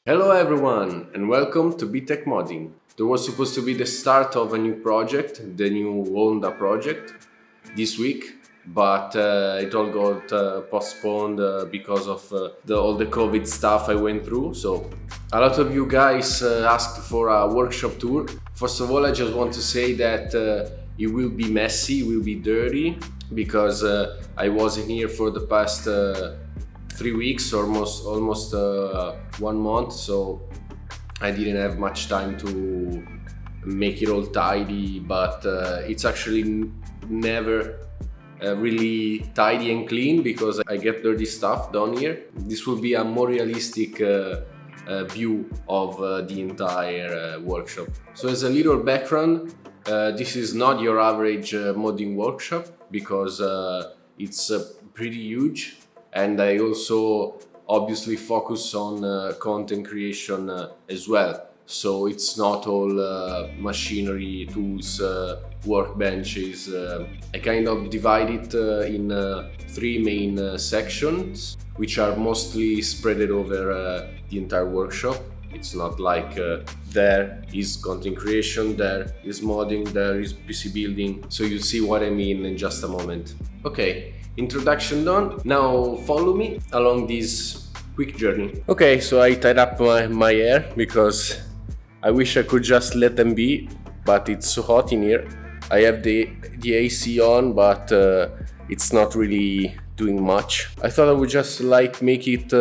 Hello everyone and welcome to BTech Modding. There was supposed to be the start of a new project, the new Honda project, this week, but it all got postponed because of all the COVID stuff I went through. So a lot of you guys asked for a workshop tour. First of all, I just want to say that it will be messy, it will be dirty, because I wasn't here for the past 3 weeks, almost 1 month, so I didn't have much time to make it all tidy, but it's actually never really tidy and clean because I get dirty stuff done here. This will be a more realistic view of the entire workshop. So as a little background, this is not your average modding workshop because it's pretty huge, and I also obviously focus on content creation as well. So it's not all machinery, tools, workbenches. I kind of divide it in 3 main sections, which are mostly spread over the entire workshop. It's not like there is content creation, there is modding, there is PC building. So you'll see what I mean in just a moment. Okay, introduction done. Now follow me along this quick journey. Okay, so I tied up my hair because I wish I could just let them be, but it's so hot in here. I have the AC on, but it's not really doing much. I thought I would just make it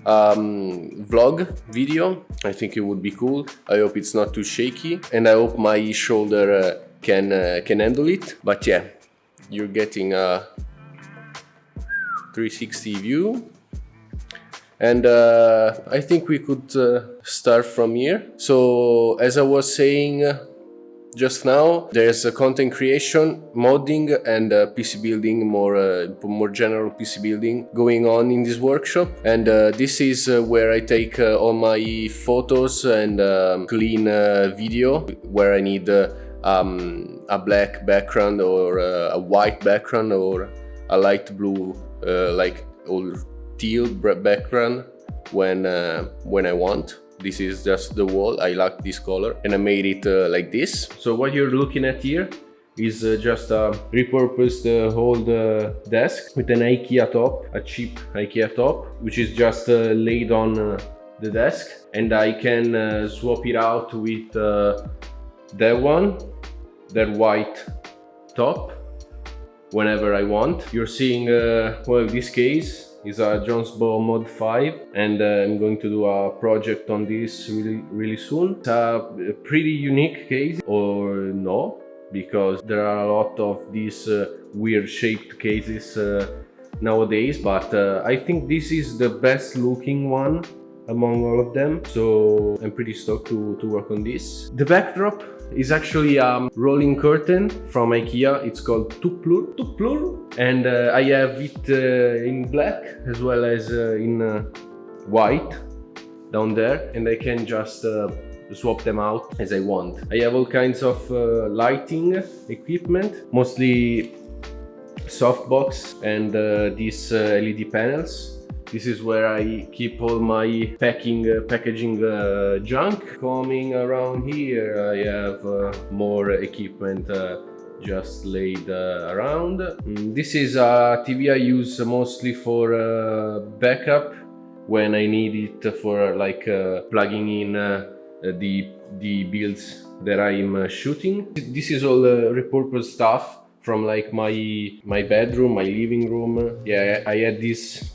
vlog video. I think it would be cool. I hope it's not too shaky, and I hope my shoulder can handle it. But yeah, you're getting a 360 view, and I think we could start from here. So as I was saying just now, there's a content creation, modding, and PC building, more general PC building going on in this workshop. And this is where I take all my photos and clean video, where I need a black background or a white background or a light blue, like or teal background when I want. This is just the wall. I like this color and I made it like this. So what you're looking at here is just a repurposed old desk with an IKEA top, a cheap IKEA top, which is just laid on the desk, and I can swap it out with that one, that white top, whenever I want. You're seeing, well, this case is a Jonesbow Mod 5, and I'm going to do a project on this really soon. It's a pretty unique case, or no, because there are a lot of these weird shaped cases nowadays, but I think this is the best looking one among all of them, so I'm pretty stoked to work on this. The backdrop is actually a rolling curtain from IKEA. It's called Tuplur, and I have it in black as well as in white down there, and I can just swap them out as I want. I have all kinds of lighting equipment, mostly softbox and these LED panels. This is where I keep all my packaging junk. Coming around here, I have more equipment just laid around. This is a TV I use mostly for backup when I need it for plugging in the builds that I'm shooting. This is all repurposed stuff from like my bedroom, my living room. Yeah, I had this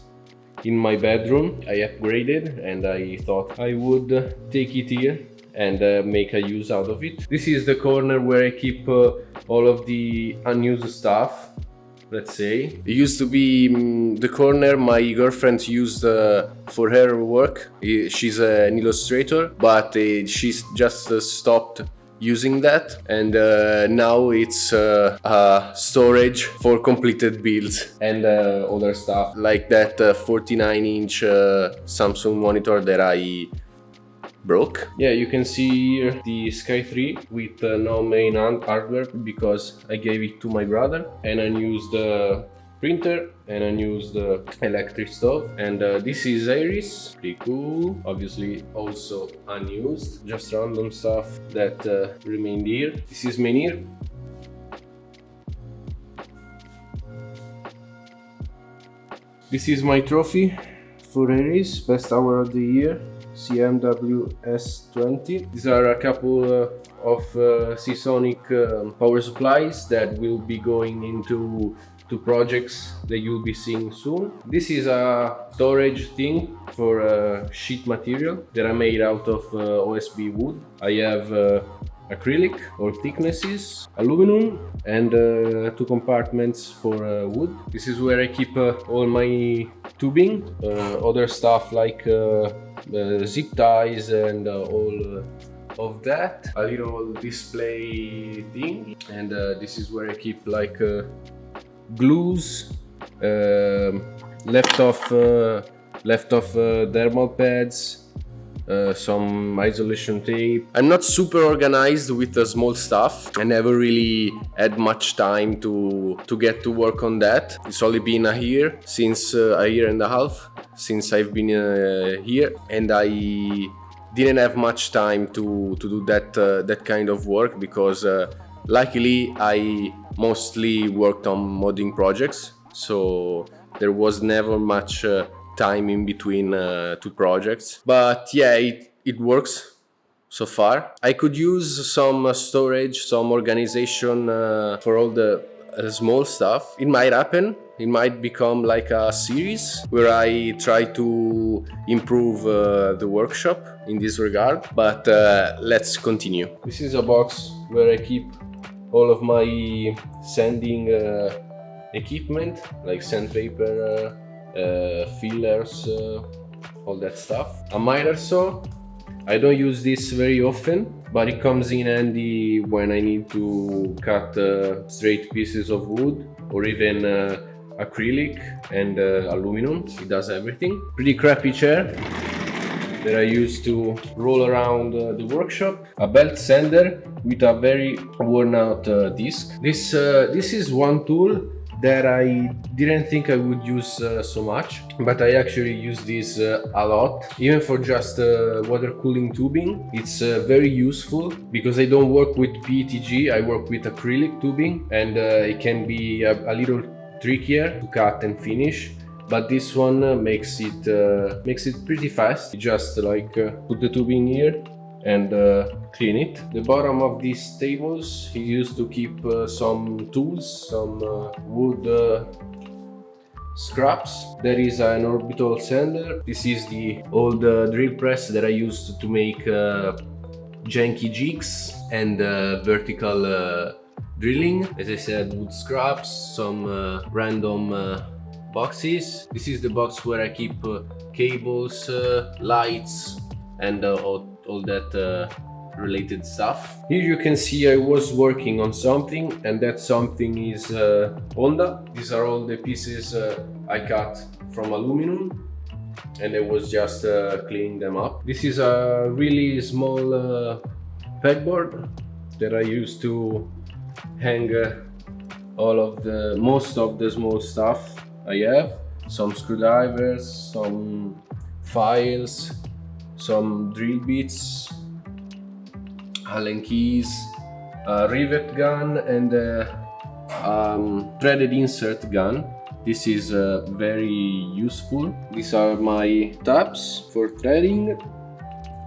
in my bedroom. I upgraded and I thought I would take it here and make a use out of it. This is the corner where I keep all of the unused stuff, let's say. It used to be the corner my girlfriend used for her work. She's an illustrator, but she's just stopped using that, and now it's storage for completed builds and other stuff, like that 49-inch Samsung monitor that I broke. Yeah, you can see here the Sky 3 with no main hardware because I gave it to my brother, and I used printer and unused electric stove. And this is Iris, pretty cool, obviously also unused, just random stuff that remained here. This is Menhir. This is my trophy for Iris, best hour of the year, CMW S20. These are a couple of Seasonic power supplies that will be going into projects that you'll be seeing soon. This is a storage thing for sheet material that I made out of OSB wood. I have acrylic, all thicknesses, aluminum, and 2 compartments for wood. This is where I keep all my tubing, other stuff like zip ties and all of that. A little display thing, and this is where I keep like glues, left off thermal pads, some isolation tape. I'm not super organized with the small stuff. I never really had much time to get to work on that. It's only been a year and a half since I've been here, and I didn't have much time to do that kind of work because luckily I mostly worked on modding projects, so there was never much time in between 2 projects. But yeah, it works so far. I could use some storage, some organization for all the small stuff. It might happen. It might become like a series where I try to improve the workshop in this regard. But let's continue. This is a box where I keep all of my sanding equipment, like sandpaper, fillers, all that stuff. A miter saw. I don't use this very often, but it comes in handy when I need to cut straight pieces of wood or even acrylic and aluminum. It does everything. Pretty crappy chair that I use to roll around the workshop. A belt sander with a very worn out disc. This is one tool that I didn't think I would use so much, but I actually use this a lot, even for just water cooling tubing. It's very useful because I don't work with PETG, I work with acrylic tubing, and it can be a little trickier to cut and finish. But this one makes it pretty fast. You just like put the tubing here and clean it. The bottom of these tables is used to keep some tools, some wood scraps. There is an orbital sander. This is the old drill press that I used to make janky jigs and vertical drilling. As I said, wood scraps, some random boxes. This is the box where I keep cables, lights, and all that related stuff. Here you can see I was working on something, and that something is Honda. These are all the pieces I cut from aluminum, and I was just cleaning them up. This is a really small pegboard that I used to hang most of the small stuff I have. Some screwdrivers, some files, some drill bits, Allen keys, a rivet gun, and a threaded insert gun. This is very useful. These are my tabs for threading,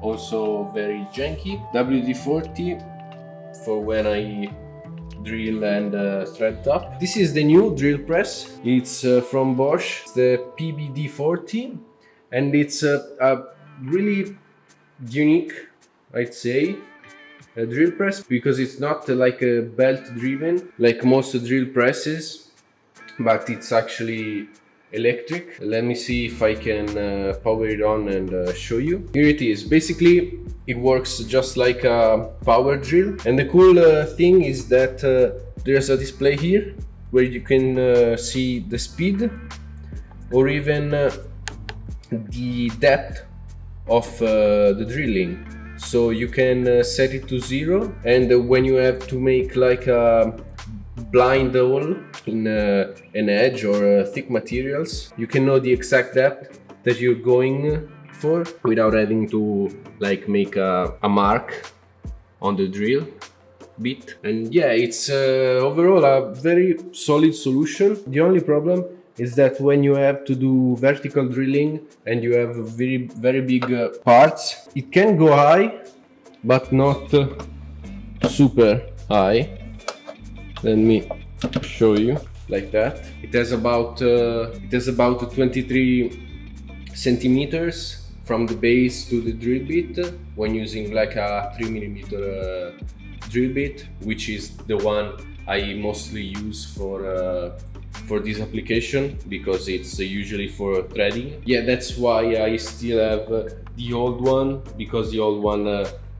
also very janky. WD-40 for when I drill and thread top. This is the new drill press. It's from Bosch. It's the PBD40, and it's a really unique, I'd say, a drill press, because it's not like a belt driven like most drill presses, but it's actually electric. Let me see if I can power it on and show you. Here it is. Basically it works just like a power drill, and the cool thing is that there's a display here where you can see the speed or even the depth of the drilling. So you can set it to 0, and when you have to make like a blind hole in an edge or thick materials, you can know the exact depth that you're going for without having to like make a mark on the drill bit. And yeah, it's overall a very solid solution. The only problem is that when you have to do vertical drilling and you have very big parts, it can go high but not super high. Let me show you like that. It has about 23 centimeters from the base to the drill bit when using like a 3mm drill bit, which is the one I mostly use for this application because it's usually for threading. Yeah, that's why I still have the old one, because the old one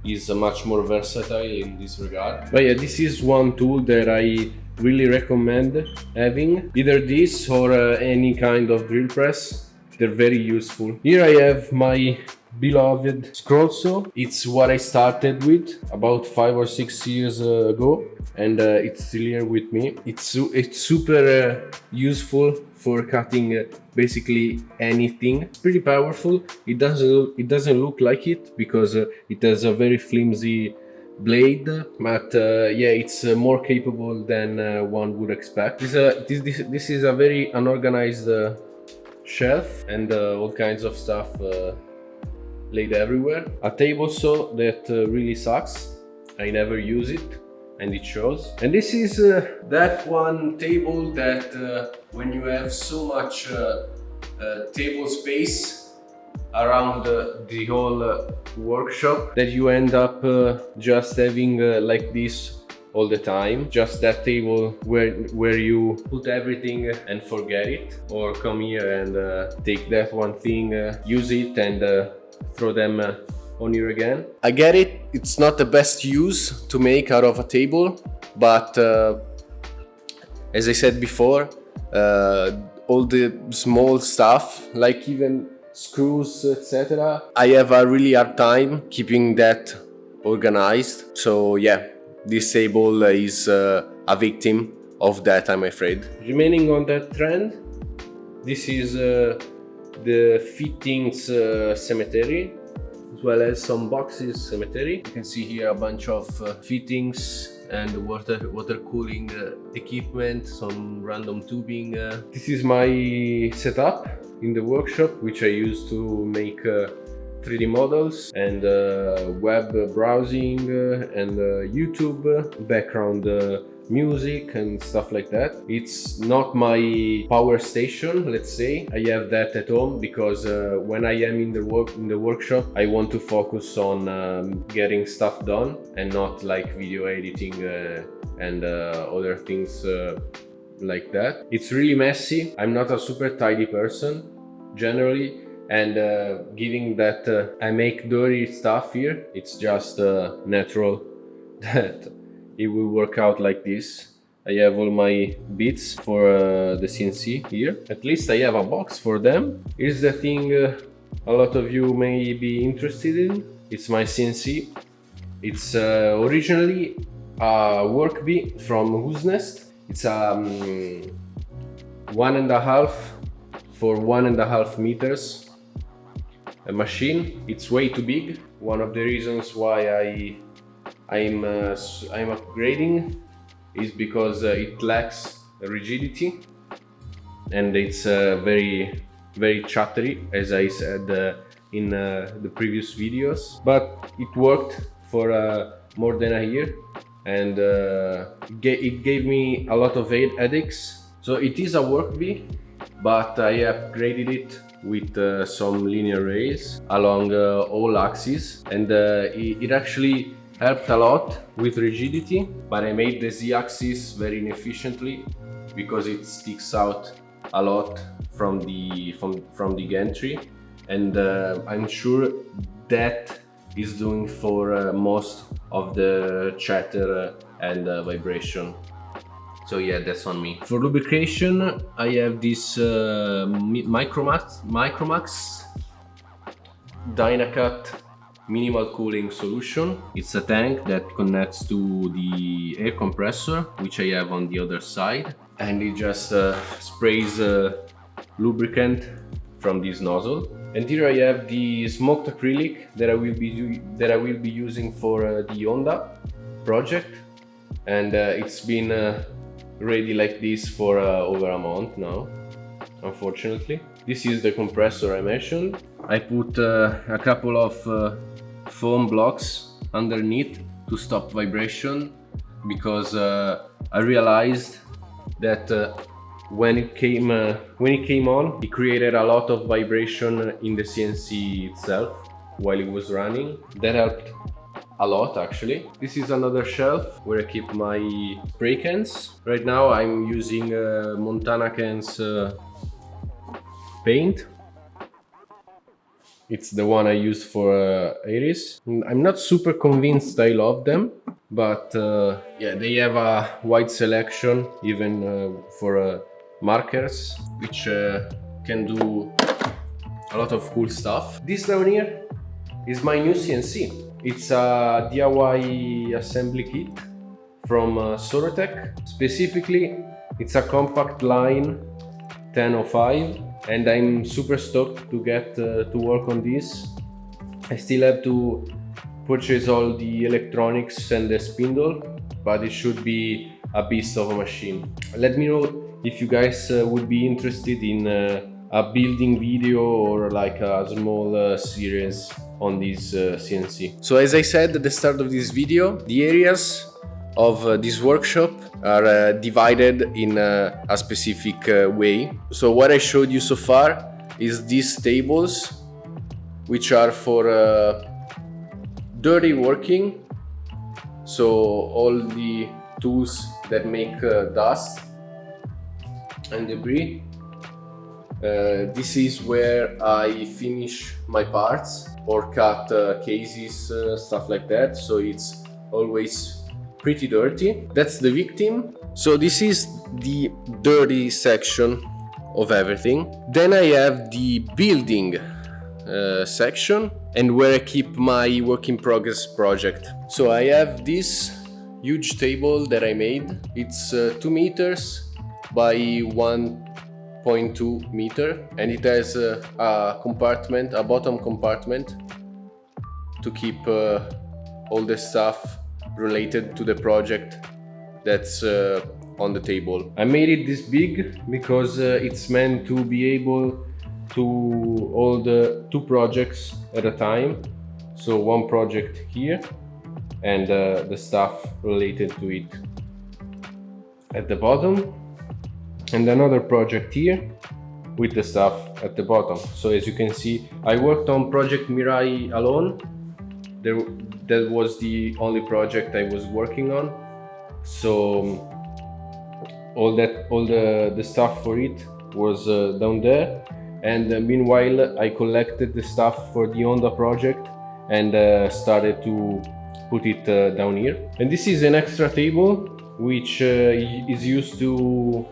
is much more versatile in this regard. But yeah, this is one tool that I really recommend having, either this or any kind of drill press. They're very useful. Here I have my beloved scroll saw. It's what I started with about 5 or 6 years ago, and it's still here with me. It's super useful for cutting basically anything. It's pretty powerful. It doesn't look like it because it has a very flimsy blade, but yeah, it's more capable than one would expect. This is a very unorganized shelf and all kinds of stuff laid everywhere. A table saw that really sucks. I never use it and it shows. And this is that one table that when you have so much table space around the whole workshop that you end up just having like this all the time, just that table where you put everything and forget it, or come here and take that one thing, use it and throw them on here again. I get it, it's not the best use to make out of a table, but as I said before, all the small stuff like even screws, etc., I have a really hard time keeping that organized. So yeah, this table is a victim of that, I'm afraid. Remaining on that trend, this is the fittings cemetery, as well as some boxes cemetery. You can see here a bunch of fittings and water cooling equipment, some random tubing. This is my setup in the workshop, which I use to make 3D models and web browsing and YouTube, background music and stuff like that. It's not my power station, let's say. I have that at home because when I am in the workshop, I want to focus on getting stuff done and not like video editing and other things like that. It's really messy. I'm not a super tidy person generally, and given that I make dirty stuff here, it's just natural that it will work out like this. I have all my bits for the CNC here. At least I have a box for them. Here's the thing a lot of you may be interested in. It's my CNC. It's originally a work bee from Who's Nest. It's a 1.5 for 1.5 meters a machine. It's way too big. One of the reasons why I'm upgrading is because it lacks rigidity and it's very chattery, as I said in the previous videos. But it worked for more than a year, and it gave me a lot of headaches. So it is a work bee, but I upgraded it with some linear rails along all axes, and it actually helped a lot with rigidity. But I made the Z-axis very inefficiently because it sticks out a lot from the gantry, and I'm sure that is doing for most of the chatter and vibration. So yeah, that's on me. For lubrication, I have this Micromax Dynacut minimal cooling solution. It's a tank that connects to the air compressor, which I have on the other side, and it just sprays lubricant from this nozzle. And here I have the smoked acrylic that I will be using for the Honda project, and it's been ready like this for over a month now, unfortunately. This is the compressor I mentioned. I put a couple of foam blocks underneath to stop vibration, because I realized that when it came on, it created a lot of vibration in the CNC itself while it was running. That helped a lot, actually. This is another shelf where I keep my spray cans. Right now I'm using Montana cans paint. It's the one I use for Iris. I'm not super convinced I love them, but yeah, they have a wide selection, even for markers, which can do a lot of cool stuff. This down here is my new CNC. It's a DIY assembly kit from Sorotech. Specifically, it's a compact line 1005, and I'm super stoked to get to work on this. I still have to purchase all the electronics and the spindle, but it should be a beast of a machine. Let me know if you guys would be interested in a building video or like a small series on this CNC. So as I said at the start of this video, the areas of this workshop are divided in a specific way. So what I showed you so far is these tables, which are for dirty working. So all the tools that make dust and debris. This is where I finish my parts or cut cases, stuff like that. So it's always pretty dirty. That's the victim. So this is the dirty section of everything. Then I have the building section, and where I keep my work in progress project. So I have this huge table that I made. It's 2 meters by 1.2 meter, and it has a compartment, a bottom compartment, to keep all the stuff related to the project that's on the table. I made it this big because it's meant to be able to hold 2 projects at a time. So 1 project here and the stuff related to it at the bottom, and another project here with the stuff at the bottom. So as you can see, I worked on Project Mirai alone. That was the only project I was working on. So all the stuff for it was down there. And meanwhile, I collected the stuff for the Honda project and started to put it down here. And this is an extra table which is used to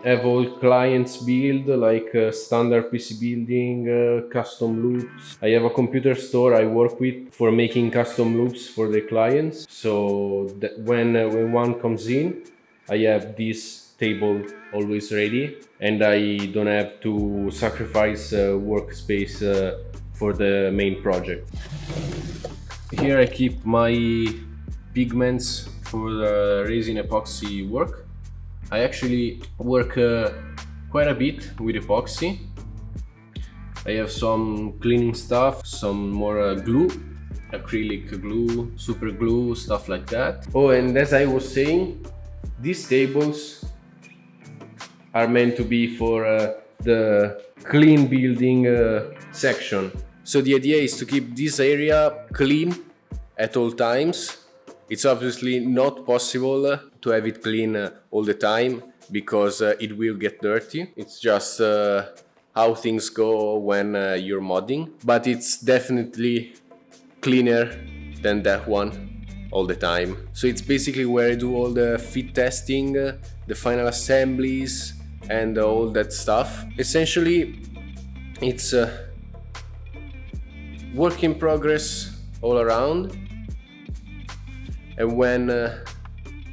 have all clients build, like standard PC building, custom loops. I have a computer store I work with for making custom loops for the clients. So that when one comes in, I have this table always ready, and I don't have to sacrifice workspace for the main project. Here I keep my pigments for the resin epoxy work. I actually work quite a bit with epoxy. I have some cleaning stuff, some more glue, acrylic glue, super glue, stuff like that. Oh, and as I was saying, these tables are meant to be for the clean building section. So the idea is to keep this area clean at all times. It's obviously not possible to have it clean all the time because it will get dirty. It's just how things go when you're modding. But it's definitely cleaner than that one all the time. So it's basically where I do all the fit testing, the final assemblies, and all that stuff. Essentially, it's work in progress all around, and when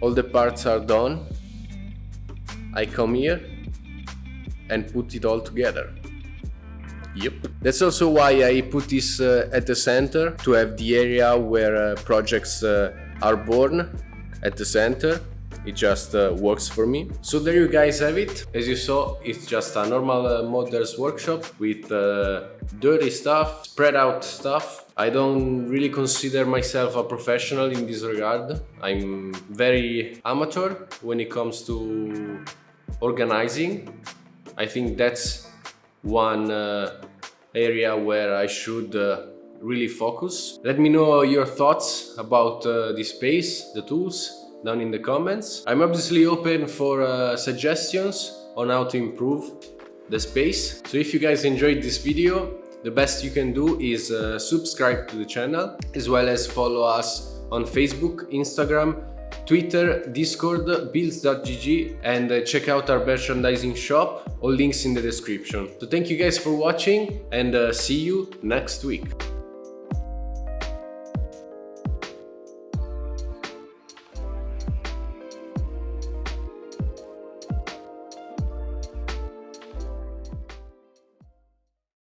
all the parts are done, I come here and put it all together. Yep. That's also why I put this at the center, to have the area where projects are born at the center. It just works for me. So there you guys have it. As you saw, it's just a normal modder's workshop with dirty stuff, spread out stuff. I don't really consider myself a professional in this regard. I'm very amateur when it comes to organizing. I think that's one area where I should really focus. Let me know your thoughts about the space, the tools, down in the comments. I'm obviously open for suggestions on how to improve the space. So if you guys enjoyed this video, the best you can do is subscribe to the channel, as well as follow us on Facebook, Instagram, Twitter, Discord, builds.gg, and check out our merchandising shop. All links in the description. So thank you guys for watching, and see you next week.